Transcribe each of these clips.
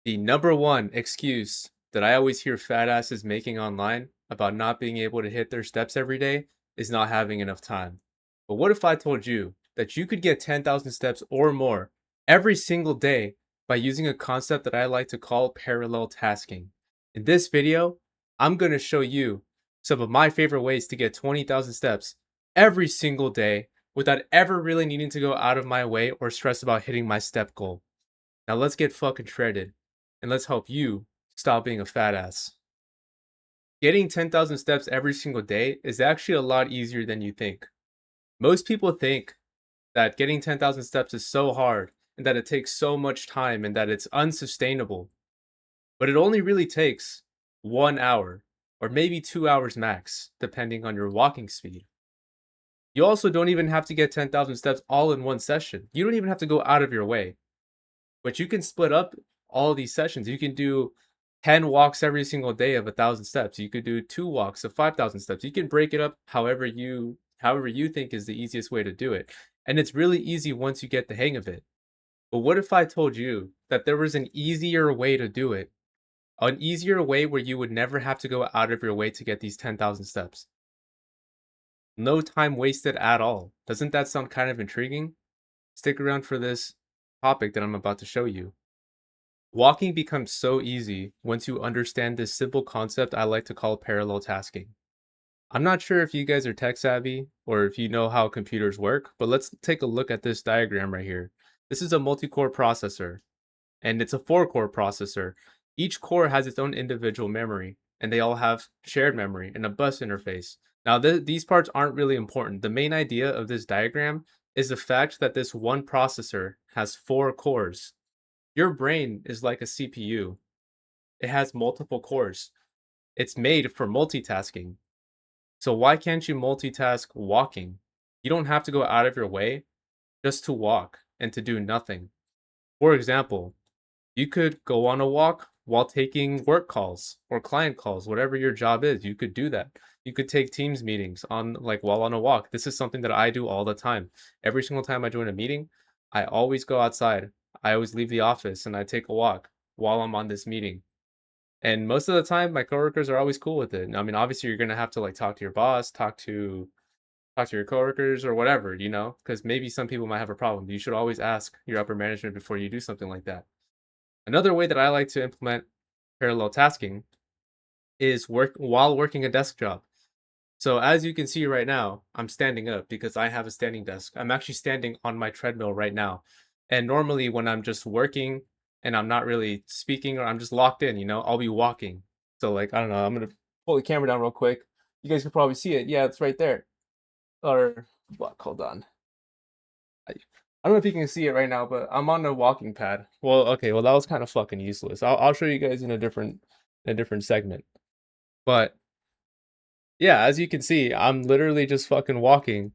The number one excuse that I always hear fat asses making online about not being able to hit their steps every day is not having enough time. But what if I told you that you could get 10,000 steps or more every single day by using a concept that I like to call parallel tasking? In this video, I'm going to show you some of my favorite ways to get 20,000 steps every single day without ever really needing to go out of my way or stress about hitting my step goal. Now let's get fucking shredded and let's help you stop being a fat ass. Getting 10,000 steps every single day is actually a lot easier than you think. Most people think that getting 10,000 steps is so hard and that it takes so much time and that it's unsustainable. But it only really takes 1 hour or maybe 2 hours max, depending on your walking speed. You also don't even have to get 10,000 steps all in one session. You don't even have to go out of your way. But you can split up all these sessions. You can do 10 walks every single day of 1,000 steps. You could do 2 walks of 5,000 steps. You can break it up however you think is the easiest way to do it. And it's really easy once you get the hang of it. But what if I told you that there was an easier way to do it? An easier way where you would never have to go out of your way to get these 10,000 steps. No time wasted at all. Doesn't that sound kind of intriguing? Stick around for this topic that I'm about to show you. Walking becomes so easy once you understand this simple concept I like to call parallel tasking. I'm not sure if you guys are tech savvy or if you know how computers work, but let's take a look at this diagram right here. This is a multi-core processor, and it's a 4-core processor. Each core has its own individual memory, and they all have shared memory and a bus interface. Now, these parts aren't really important. The main idea of this diagram is the fact that this one processor has 4 cores. Your brain is like a CPU. It has multiple cores. It's made for multitasking. So why can't you multitask walking? You don't have to go out of your way just to walk and to do nothing. For example, you could go on a walk while taking work calls or client calls, whatever your job is. You could do that. You could take Teams meetings on like while on a walk. This is something that I do all the time. Every single time I join a meeting, I always go outside. I always leave the office and I take a walk while I'm on this meeting. And most of the time, my coworkers are always cool with it. I mean, obviously, you're gonna have to like talk to your boss, talk to your coworkers, or whatever, because maybe some people might have a problem. You should always ask your upper management before you do something like that. Another way that I like to implement parallel tasking is work while working a desk job. So as you can see right now, I'm standing up because I have a standing desk. I'm actually standing on my treadmill right now. And normally when I'm just working and I'm not really speaking or I'm just locked in, I'll be walking. So like, I don't know, I'm gonna pull the camera down real quick. You guys can probably see it. Yeah, it's right there. Or fuck, hold on. I don't know if you can see it right now, but I'm on a walking pad. Well, okay, well that was kind of fucking useless. I'll show you guys in a different segment. But yeah, as you can see, I'm literally just fucking walking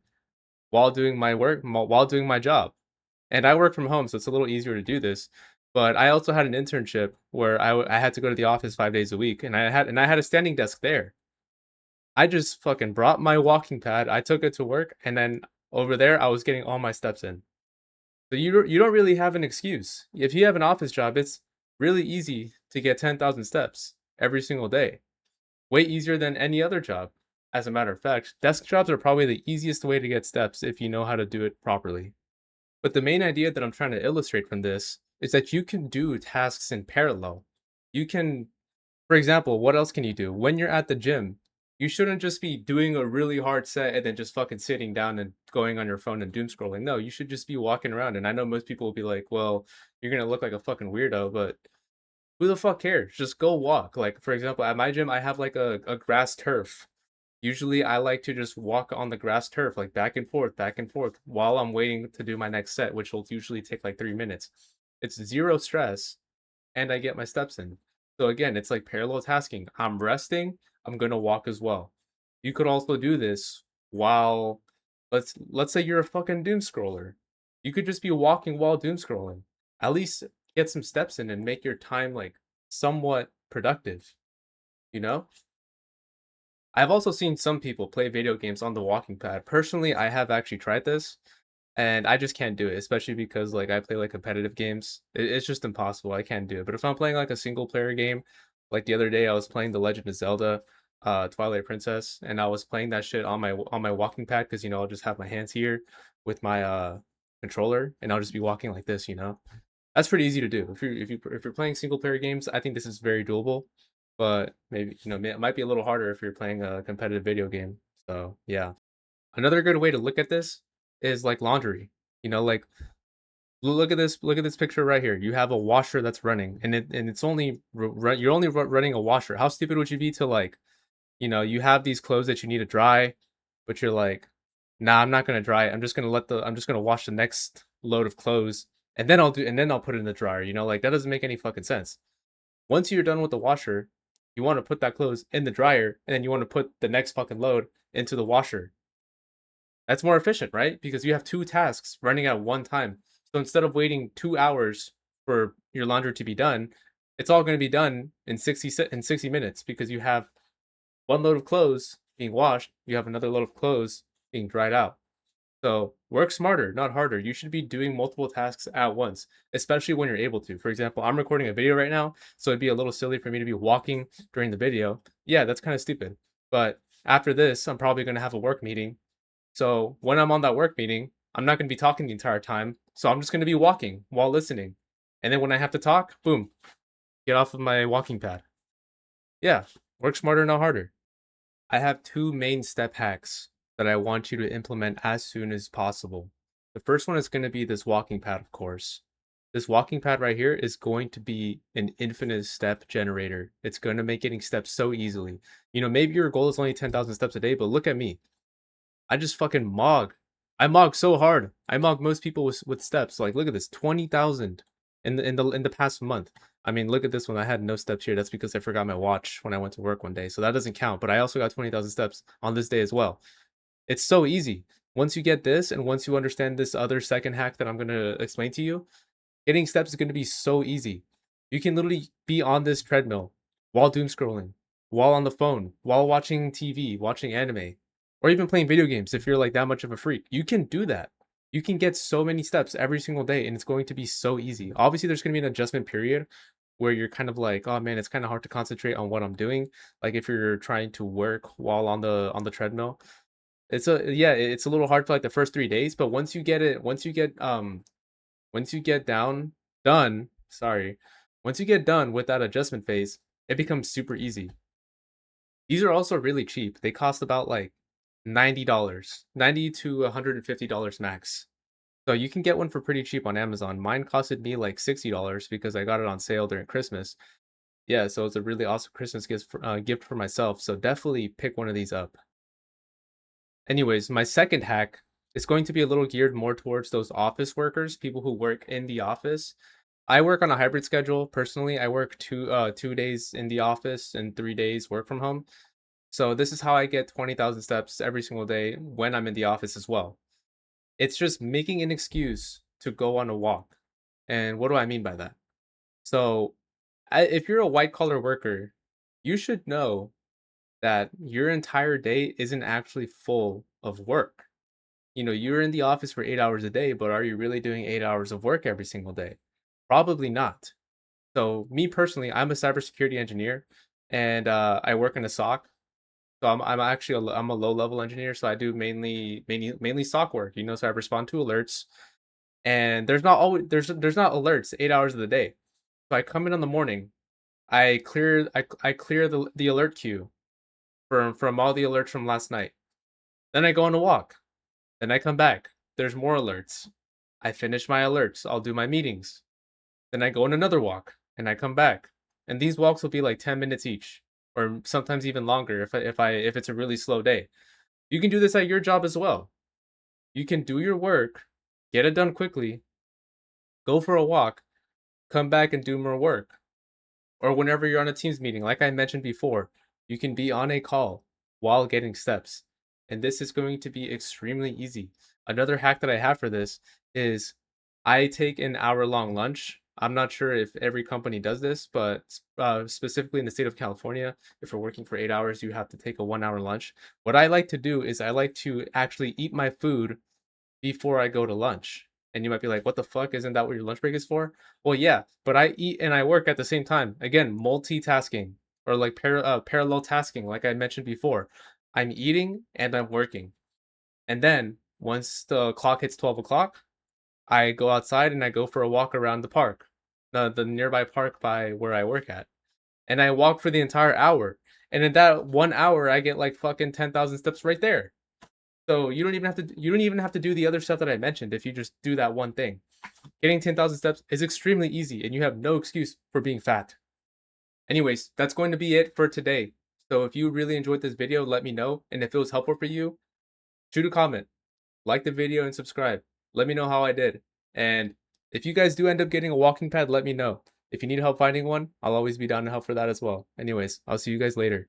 while doing my work, while doing my job. And I work from home, so it's a little easier to do this. But I also had an internship where I had to go to the office 5 days a week, and I had a standing desk there. I just fucking brought my walking pad, I took it to work, and then over there I was getting all my steps in. So you don't really have an excuse. If you have an office job, it's really easy to get 10,000 steps every single day. Way easier than any other job. As a matter of fact, desk jobs are probably the easiest way to get steps if you know how to do it properly. But the main idea that I'm trying to illustrate from this is that you can do tasks in parallel. You can, for example, what else can you do? When you're at the gym, you shouldn't just be doing a really hard set and then just fucking sitting down and going on your phone and doom scrolling. No, you should just be walking around. And I know most people will be like, well, you're going to look like a fucking weirdo, but who the fuck cares? Just go walk. Like, for example, at my gym, I have like a grass turf. Usually, I like to just walk on the grass turf, like back and forth, while I'm waiting to do my next set, which will usually take like 3 minutes. It's zero stress, and I get my steps in. So again, it's like parallel tasking. I'm resting, I'm gonna walk as well. You could also do this while let's say you're a fucking doom scroller. You could just be walking while doom scrolling. At least get some steps in and make your time like somewhat productive, you know? I've also seen some people play video games on the walking pad. Personally, I have actually tried this. And I just can't do it, especially because, like, I play, like, competitive games. It's just impossible, I can't do it, but if I'm playing, like, a single player game, like, the other day, I was playing The Legend of Zelda, Twilight Princess, and I was playing that shit on my walking pad because, I'll just have my hands here with my, controller, and I'll just be walking like this, you know? That's pretty easy to do. If you're playing single player games, I think this is very doable, but maybe, it might be a little harder if you're playing a competitive video game, so, yeah. Another good way to look at this is like laundry. Like look at this picture right here. You have a washer that's running, and it's only you're only running a washer. How stupid would you be to like, you have these clothes that you need to dry, but you're like, nah, I'm not gonna dry it. I'm just gonna wash the next load of clothes, and then I'll put it in the dryer. Like that doesn't make any fucking sense. Once you're done with the washer, you want to put that clothes in the dryer, and then you want to put the next fucking load into the washer. That's more efficient, right? Because you have 2 tasks running at one time. So instead of waiting 2 hours for your laundry to be done, it's all gonna be done in 60 minutes because you have 1 load of clothes being washed, you have another load of clothes being dried out. So work smarter, not harder. You should be doing multiple tasks at once, especially when you're able to. For example, I'm recording a video right now, so it'd be a little silly for me to be walking during the video. Yeah, that's kinda stupid. But after this, I'm probably gonna have a work meeting, so when I'm on that work meeting, I'm not going to be talking the entire time. So I'm just going to be walking while listening. And then when I have to talk, boom, get off of my walking pad. Yeah, work smarter, not harder. I have two main step hacks that I want you to implement as soon as possible. The first one is going to be this walking pad, of course. This walking pad right here is going to be an infinite step generator. It's going to make getting steps so easily. Maybe your goal is only 10,000 steps a day, but look at me. I just fucking mog. I mog so hard. I mog most people with steps. Like, look at this, 20,000 in the past month. I mean, look at this one. I had no steps here. That's because I forgot my watch when I went to work one day, so that doesn't count. But I also got 20,000 steps on this day as well. It's so easy. Once you get this, and once you understand this other second hack that I'm gonna explain to you, getting steps is gonna be so easy. You can literally be on this treadmill while doom scrolling, while on the phone, while watching TV, watching anime, or even playing video games if you're like that much of a freak. You can do that. You can get so many steps every single day, and it's going to be so easy. Obviously, there's gonna be an adjustment period where you're kind of like, oh man, it's kind of hard to concentrate on what I'm doing. Like if you're trying to work while on the treadmill, it's a little hard for like the first 3 days, but once you get done, sorry, once you get done with that adjustment phase, it becomes super easy. These are also really cheap. They cost about like $90, 90 to $150 max. So you can get one for pretty cheap on Amazon. Mine costed me like $60 because I got it on sale during Christmas. Yeah, so it's a really awesome Christmas gift for myself. So definitely pick one of these up. Anyways, my second hack is going to be a little geared more towards those office workers, people who work in the office. I work on a hybrid schedule. Personally, I work 2 days in the office and 3 days work from home. So this is how I get 20,000 steps every single day when I'm in the office as well. It's just making an excuse to go on a walk. And what do I mean by that? So, if you're a white collar worker, you should know that your entire day isn't actually full of work. You're in the office for 8 hours a day, but are you really doing 8 hours of work every single day? Probably not. So, me personally, I'm a cybersecurity engineer, and I work in a SOC. So I'm actually I'm a low level engineer, so I do mainly SOC work. So I respond to alerts, and there's not alerts 8 hours of the day. So I come in the morning, I clear the alert queue from all the alerts from last night. Then I go on a walk. Then I come back. There's more alerts. I finish my alerts. I'll do my meetings. Then I go on another walk, and I come back. And these walks will be like 10 minutes each, or sometimes even longer if it's a really slow day. You can do this at your job as well. You can do your work, get it done quickly, go for a walk, come back and do more work. Or whenever you're on a Teams meeting, like I mentioned before, you can be on a call while getting steps. And this is going to be extremely easy. Another hack that I have for this is I take an hour-long lunch. I'm not sure if every company does this, but specifically in the state of California, if you're working for 8 hours, you have to take a 1 hour lunch. What I like to do is I like to actually eat my food before I go to lunch. And you might be like, what the fuck? Isn't that what your lunch break is for? Well, yeah, but I eat and I work at the same time. Again, multitasking or like parallel tasking, like I mentioned before. I'm eating and I'm working. And then once the clock hits 12 o'clock, I go outside and I go for a walk around the park, the nearby park by where I work at. And I walk for the entire hour. And in that 1 hour, I get like fucking 10,000 steps right there. So you don't even have to do the other stuff that I mentioned if you just do that one thing. Getting 10,000 steps is extremely easy and you have no excuse for being fat. Anyways, that's going to be it for today. So if you really enjoyed this video, let me know. And if it was helpful for you, shoot a comment, like the video, and subscribe. Let me know how I did. And if you guys do end up getting a walking pad, let me know. If you need help finding one, I'll always be down to help for that as well. Anyways, I'll see you guys later.